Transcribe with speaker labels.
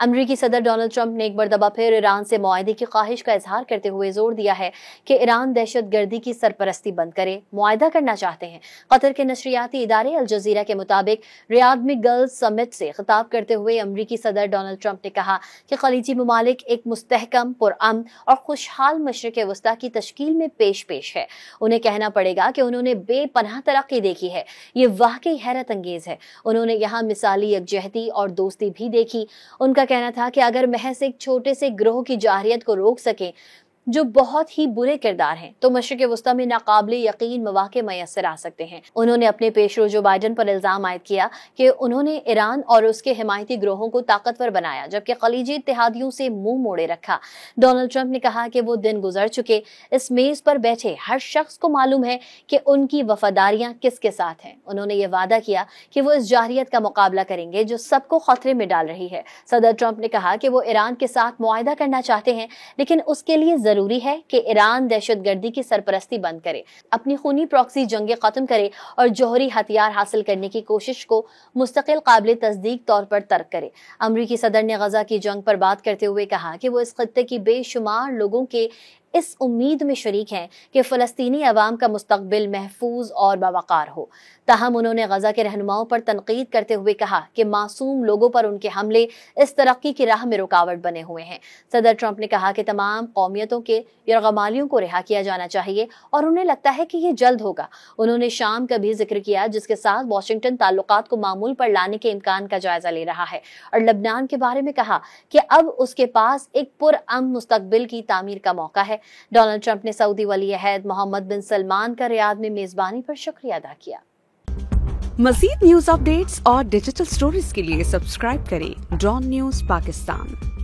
Speaker 1: امریکی صدر Donald Trump نے ایک مرتبہ پھر ایران سے معاہدے کی خواہش کا اظہار کرتے ہوئے زور دیا ہے کہ ایران دہشت گردی کی سرپرستی بند کرے، معاہدہ کرنا چاہتے ہیں۔ قطر کے نشریاتی ادارے الجزیرہ کے مطابق ریاض میں گلف سمٹ سے خطاب کرتے ہوئے امریکی صدر ڈونلڈ ٹرمپ نے کہا کہ خلیجی ممالک ایک مستحکم، پرامن اور خوشحال مشرق وسطیٰ کی تشکیل میں پیش ہے۔ انہیں کہنا پڑے گا کہ انہوں نے بے پناہ ترقی دیکھی ہے، یہ واقعی حیرت انگیز ہے۔ انہوں نے یہاں مثالی یکجہتی اور دوستی بھی دیکھی۔ ان کا کہنا تھا کہ اگر محض ایک چھوٹے سے گروہ کی جارحیت کو روک سکیں جو بہت ہی برے کردار ہیں تو مشرق وسطیٰ میں ناقابل یقین مواقع میسر آ سکتے ہیں۔ انہوں نے اپنے پیشرو جو بائیڈن پر الزام عائد کیا کہ انہوں نے ایران اور اس کے حمایتی گروہوں کو طاقتور بنایا جبکہ خلیجی اتحادیوں سے منہ موڑے رکھا۔ ڈونلڈ ٹرمپ نے کہا کہ وہ دن گزر چکے، اس میز پر بیٹھے ہر شخص کو معلوم ہے کہ ان کی وفاداریاں کس کے ساتھ ہیں۔ انہوں نے یہ وعدہ کیا کہ وہ اس جارحیت کا مقابلہ کریں گے جو سب کو خطرے میں ڈال رہی ہے۔ صدر ٹرمپ نے کہا کہ وہ ایران کے ساتھ معاہدہ کرنا چاہتے ہیں لیکن اس کے لیے ضروری ہے کہ ایران دہشت گردی کی سرپرستی بند کرے، اپنی خونی پراکسی جنگیں ختم کرے اور جوہری ہتھیار حاصل کرنے کی کوشش کو مستقل قابل تصدیق طور پر ترک کرے۔ امریکی صدر نے غزہ کی جنگ پر بات کرتے ہوئے کہا کہ وہ اس خطے کی بے شمار لوگوں کے اس امید میں شریک ہیں کہ فلسطینی عوام کا مستقبل محفوظ اور باوقار ہو۔ تاہم انہوں نے غزہ کے رہنماؤں پر تنقید کرتے ہوئے کہا کہ معصوم لوگوں پر ان کے حملے اس ترقی کی راہ میں رکاوٹ بنے ہوئے ہیں۔ صدر ٹرمپ نے کہا کہ تمام قومیتوں کے یرغمالیوں کو رہا کیا جانا چاہیے اور انہیں لگتا ہے کہ یہ جلد ہوگا۔ انہوں نے شام کا بھی ذکر کیا جس کے ساتھ واشنگٹن تعلقات کو معمول پر لانے کے امکان کا جائزہ لے رہا ہے، اور لبنان کے بارے میں کہا کہ اب اس کے پاس ایک پرامن مستقبل کی تعمیر کا موقع ہے۔ ڈونلڈ ٹرمپ نے سعودی ولی عہد محمد بن سلمان کا ریاض میں میزبانی پر شکریہ ادا کیا۔
Speaker 2: مزید نیوز اپ ڈیٹس اور ڈیجیٹل سٹوریز کے لیے سبسکرائب کریں ڈان نیوز پاکستان۔